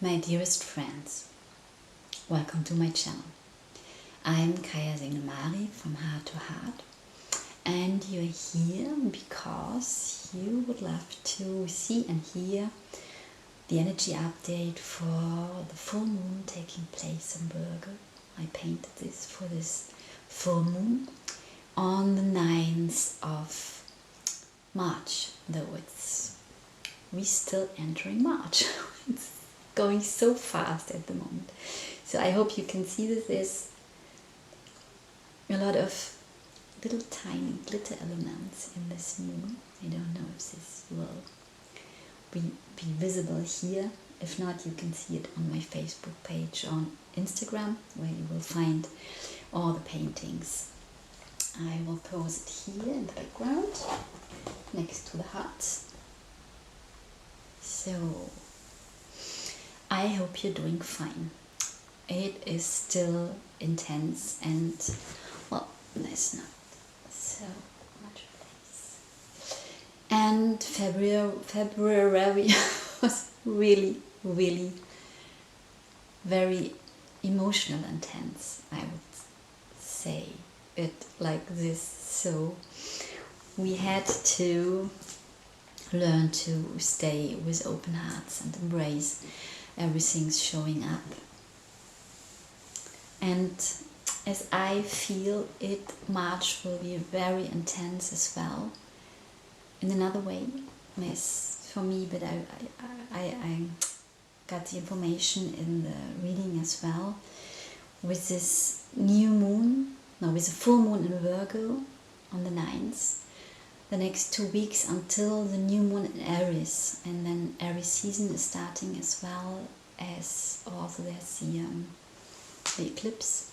My dearest friends, welcome to my channel. I'm Kaija from Heart to Heart, and you're here because you would love to see and hear the energy update for the full moon taking place in Virgo. I painted this for this full moon on the 9th of March, though we're still entering March. It's going so fast at the moment. So I hope you can see that there's a lot of little tiny glitter elements in this moon. I don't know if this will be visible here. If not, you can see it on my Facebook page on Instagram, where you will find all the paintings. I will pose it here in the background next to the hearts. So I hope you're doing fine. It is still intense and, well, there's not so much space. And February was really very emotional intense, I would say it like this. So we had to learn to stay with open hearts and embrace everything's showing up. And as I feel it, March will be very intense as well. In another way, yes, for me, but I got the information in the reading as well. With this new moon, with the full moon in Virgo on the 9th, the next 2 weeks until the new moon in Aries, and then Aries season is starting as well, as also there's the eclipse.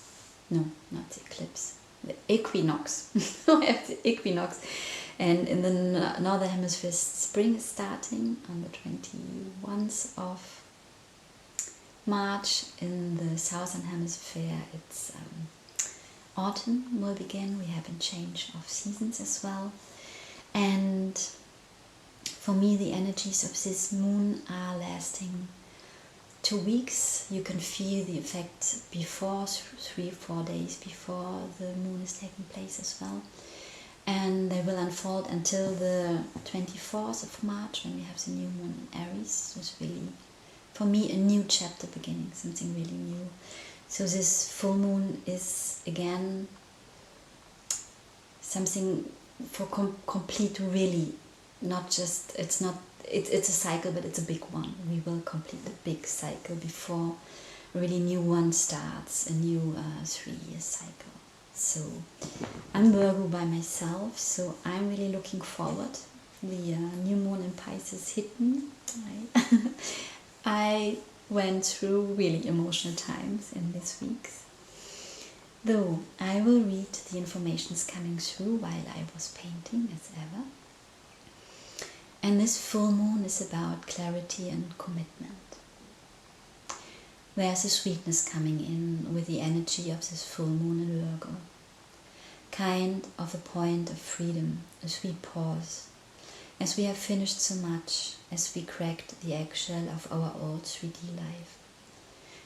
No, not the eclipse, the equinox. I have the equinox, and in the northern hemisphere spring is starting on the 21st of March. In the southern hemisphere it's autumn will begin. We have a change of seasons as well. And for me, the energies of this moon are lasting 2 weeks. You can feel the effect before, 3-4 days before the moon is taking place as well. And they will unfold until the 24th of March, when we have the new moon in Aries. It's really, for me, a new chapter beginning, something really new. So this full moon is again something for complete, really, not just, it's a cycle, but it's a big one. We will complete the big cycle before a really new one starts, a new 3-year cycle. So I'm Virgo by myself, so I'm really looking forward. The new moon in Pisces hit me. I went through really emotional times in these weeks. Though I will read the informations coming through while I was painting, as ever. And this full moon is about clarity and commitment. There's a sweetness coming in with the energy of this full moon in Virgo. Kind of a point of freedom, a sweet pause. As we have finished so much, as we cracked the eggshell of our old 3D life.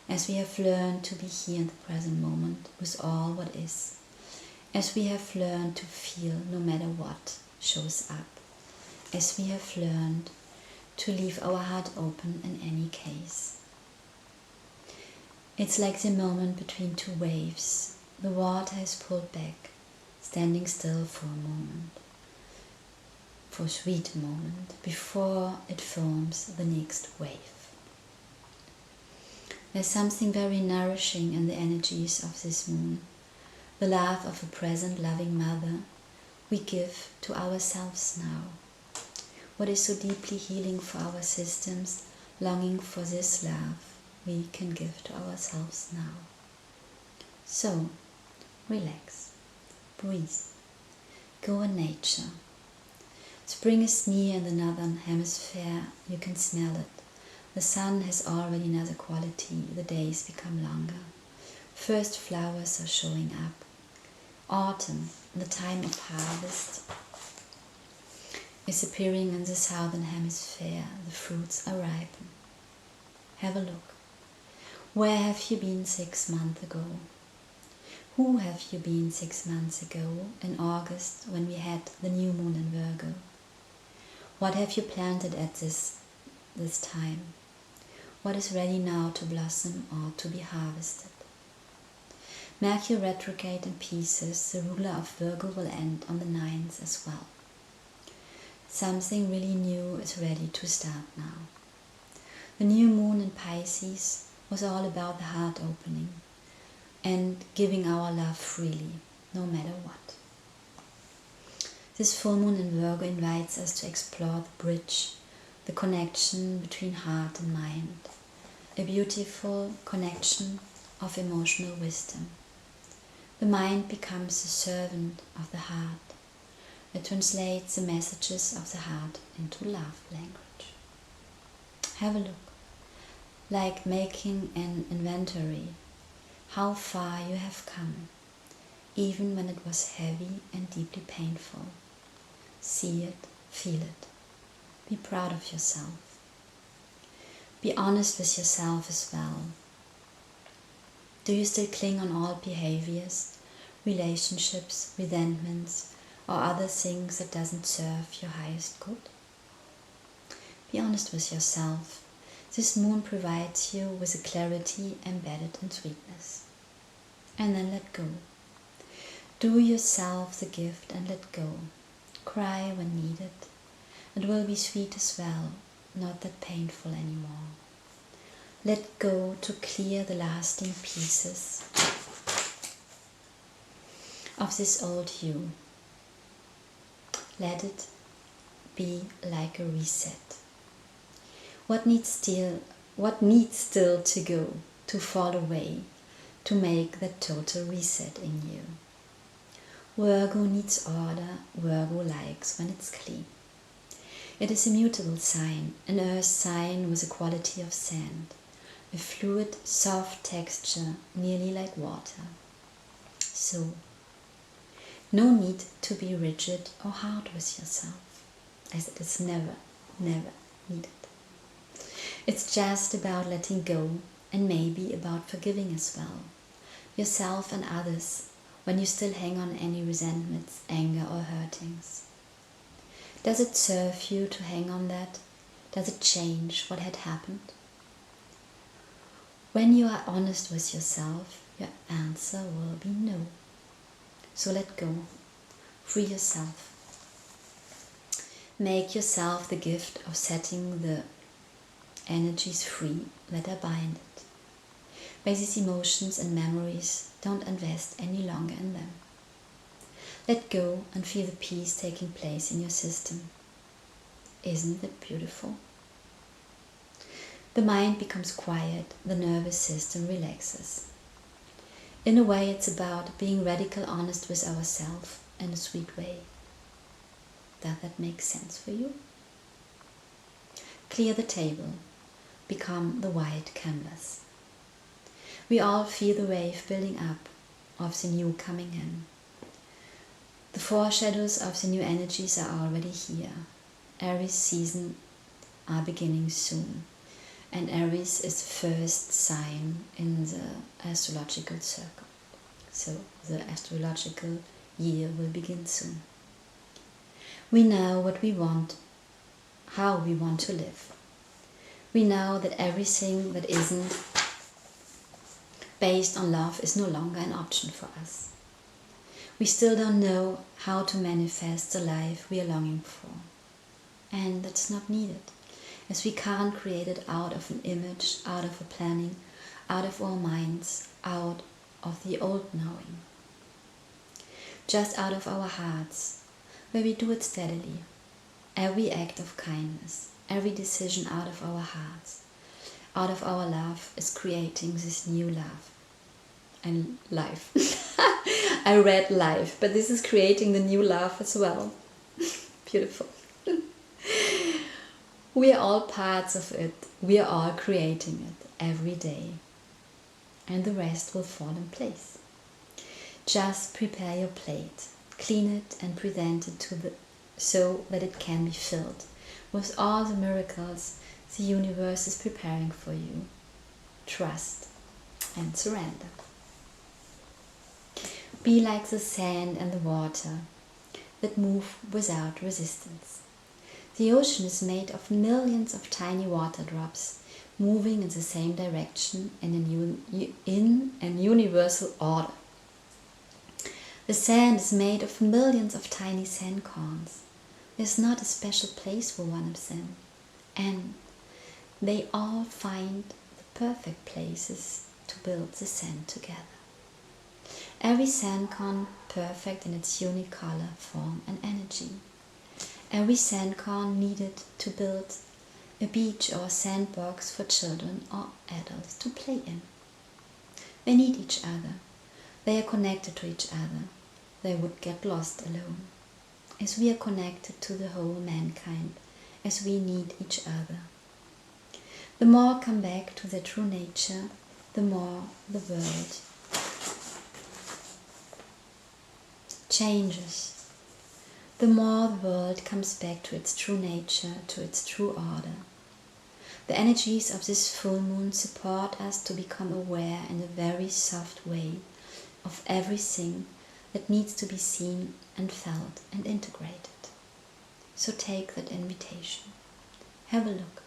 As we have learned to be here in the present moment with all what is. As we have learned to feel no matter what shows up. As we have learned to leave our heart open in any case. It's like the moment between two waves. The water has pulled back, standing still for a moment. For a sweet moment, before it forms the next wave. There's something very nourishing in the energies of this moon. The love of a present loving mother we give to ourselves now. What is so deeply healing for our systems, longing for this love we can give to ourselves now. So, relax, breathe, go in nature. Spring is near in the northern hemisphere, you can smell it. The sun has already another quality, the days become longer. First flowers are showing up. Autumn, the time of harvest, is appearing in the southern hemisphere. The fruits are ripen. Have a look. Where have you been 6 months ago? Who have you been 6 months ago in August when we had the new moon in Virgo? What have you planted at this time? What is ready now to blossom or to be harvested? Mercury retrograde in Pisces, the ruler of Virgo, will end on the 9th as well. Something really new is ready to start now. The new moon in Pisces was all about the heart opening and giving our love freely, no matter what. This full moon in Virgo invites us to explore the bridge, the connection between heart and mind, a beautiful connection of emotional wisdom. The mind becomes the servant of the heart. It translates the messages of the heart into love language. Have a look, like making an inventory, how far you have come, even when it was heavy and deeply painful. See it, feel it. Be proud of yourself. Be honest with yourself as well. Do you still cling on old behaviors, relationships, resentments, or other things that doesn't serve your highest good? Be honest with yourself. This moon provides you with a clarity embedded in sweetness. And then let go. Do yourself the gift and let go. Cry when needed. It will be sweet as well, not that painful anymore. Let go to clear the lasting pieces of this old you. Let it be like a reset. What needs still to go, to fall away, to make that total reset in you? Virgo needs order. Virgo likes when it's clean. It is a mutable sign, an earth sign with a quality of sand, a fluid, soft texture, nearly like water. So, no need to be rigid or hard with yourself, as it is never needed. It's just about letting go and maybe about forgiving as well, yourself and others, when you still hang on any resentments, anger or hurtings. Does it serve you to hang on that? Does it change what had happened? When you are honest with yourself, your answer will be no. So let go. Free yourself. Make yourself the gift of setting the energies free that are bind it. By these emotions and memories, don't invest any longer in them. Let go and feel the peace taking place in your system. Isn't it beautiful? The mind becomes quiet, the nervous system relaxes. In a way, it's about being radical honest with ourselves in a sweet way. Does that make sense for you? Clear the table. Become the white canvas. We all feel the wave building up of the new coming in. The foreshadows of the new energies are already here. Aries season are beginning soon. And Aries is the first sign in the astrological circle. So the astrological year will begin soon. We know what we want, how we want to live. We know that everything that isn't based on love is no longer an option for us. We still don't know how to manifest the life we are longing for. And that's not needed, as we can't create it out of an image, out of a planning, out of our minds, out of the old knowing. Just out of our hearts, where we do it steadily. Every act of kindness, every decision out of our hearts, out of our love is creating this new love. And life. I read life, but this is creating the new love as well. Beautiful. We are all parts of it. We are all creating it every day. And the rest will fall in place. Just prepare your plate. Clean it and present it so that it can be filled with all the miracles the universe is preparing for you. Trust and surrender. Be like the sand and the water that move without resistance. The ocean is made of millions of tiny water drops moving in the same direction in an universal order. The sand is made of millions of tiny sand corns. There's not a special place for one of them, and they all find the perfect places to build the sand together. Every sandcorn perfect in its unique color, form and energy. Every sandcorn needed to build a beach or a sandbox for children or adults to play in. They need each other. They are connected to each other. They would get lost alone. As we are connected to the whole mankind, as we need each other. The more come back to their true nature, the more the world changes. The more the world comes back to its true nature, to its true order. The energies of this full moon support us to become aware in a very soft way of everything that needs to be seen and felt and integrated. So take that invitation. Have a look.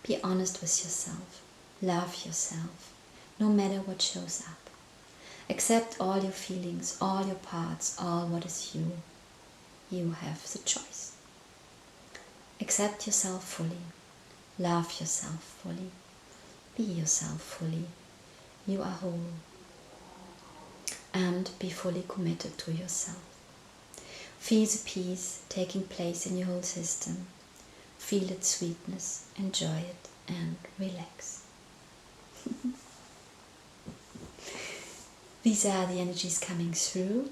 Be honest with yourself. Love yourself, no matter what shows up. Accept all your feelings, all your parts, all what is you. You have the choice. Accept yourself fully. Love yourself fully. Be yourself fully. You are whole. And be fully committed to yourself. Feel the peace taking place in your whole system. Feel its sweetness, enjoy it, and relax. These are the energies coming through,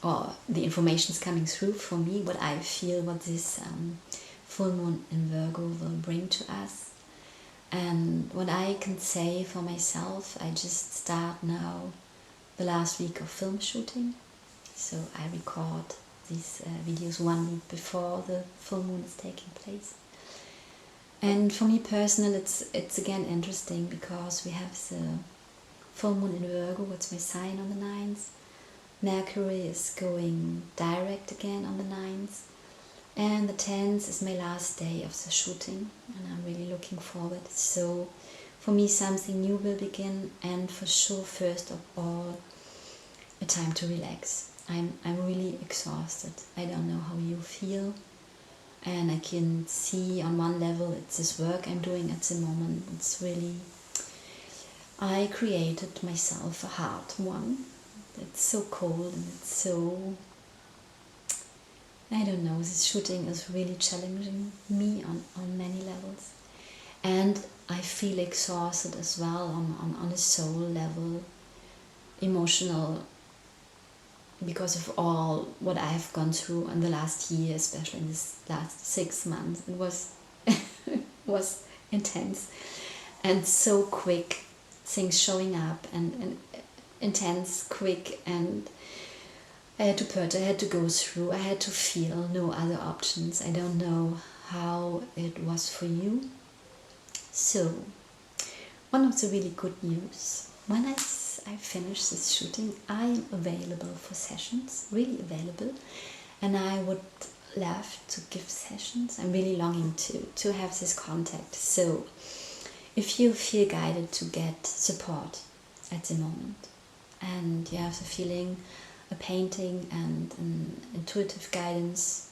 or the information is coming through for me, what I feel, what this full moon in Virgo will bring to us. And what I can say for myself, I just start now the last week of film shooting. So I record these videos 1 week before the full moon is taking place. And for me personally, it's again interesting because we have the full moon in Virgo, it's my sign on the 9th. Mercury is going direct again on the 9th. And the 10th is my last day of the shooting, and I'm really looking forward. So for me something new will begin, and for sure first of all a time to relax. I'm really exhausted. I don't know how you feel, and I can see on one level it's this work I'm doing at the moment. It's really, I created myself a hard one. It's so cold and it's so, I don't know, this shooting is really challenging me on many levels. And I feel exhausted as well on a soul level, emotional, because of all what I have gone through in the last year, especially in this last 6 months. It was was intense and so quick, things showing up and intense, quick, and I had to purge, I had to go through, I had to feel, no other options. I don't know how it was for you. So, one of the really good news, when I finish this shooting, I am available for sessions, really available, and I would love to give sessions. I'm really longing to have this contact. So, if you feel guided to get support at the moment, and you have the feeling, a painting and an intuitive guidance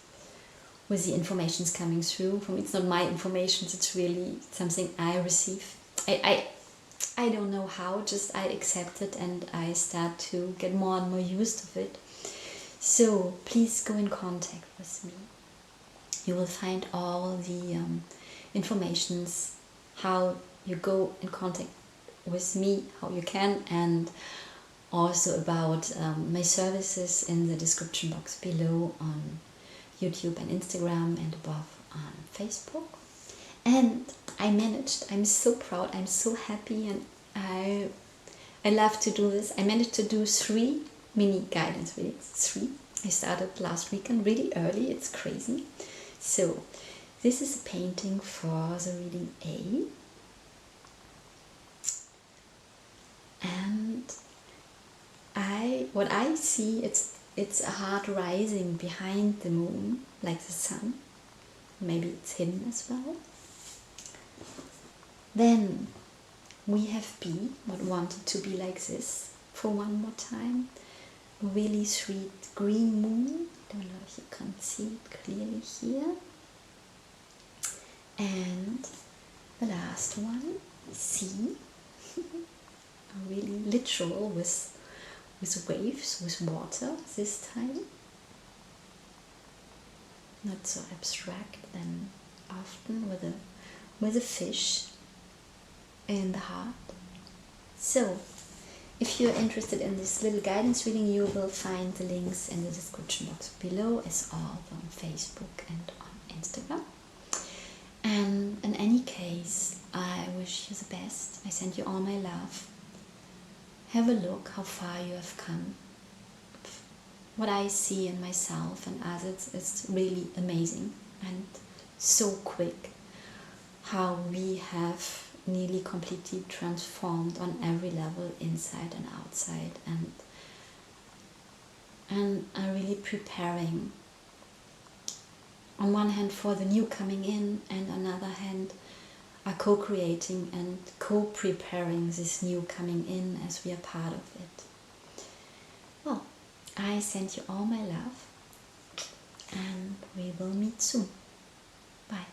with the informations coming through. For me, it's not my information, it's really something I receive. I don't know how, just I accept it and I start to get more and more used to it. So please go in contact with me. You will find all the informations, how you go in contact with me, how you can, and also about my services in the description box below on YouTube and Instagram, and above on Facebook. And I managed, I'm so proud, I'm so happy, and I love to do this. I managed to do 3 mini guidance readings, 3. I started last weekend really early, it's crazy. So this is a painting for the reading A. what I see, it's a heart rising behind the moon, like the sun. Maybe it's hidden as well. Then we have B, what wanted to be like this for one more time. A really sweet green moon. Don't know if you can see it clearly here. And the last one, C. Really literal with waves, with water this time. Not so abstract than often with a fish in the heart. So, if you're interested in this little guidance reading, you will find the links in the description box below, as all on Facebook and on Instagram. And in any case, I wish you the best. I send you all my love. Have a look how far you have come. What I see in myself and others is really amazing and so quick how we have nearly completely transformed on every level, inside and outside, and are really preparing on one hand for the new coming in, and on the other hand are co-creating and co-preparing this new coming in as we are part of it. Well, I send you all my love, and we will meet soon. Bye.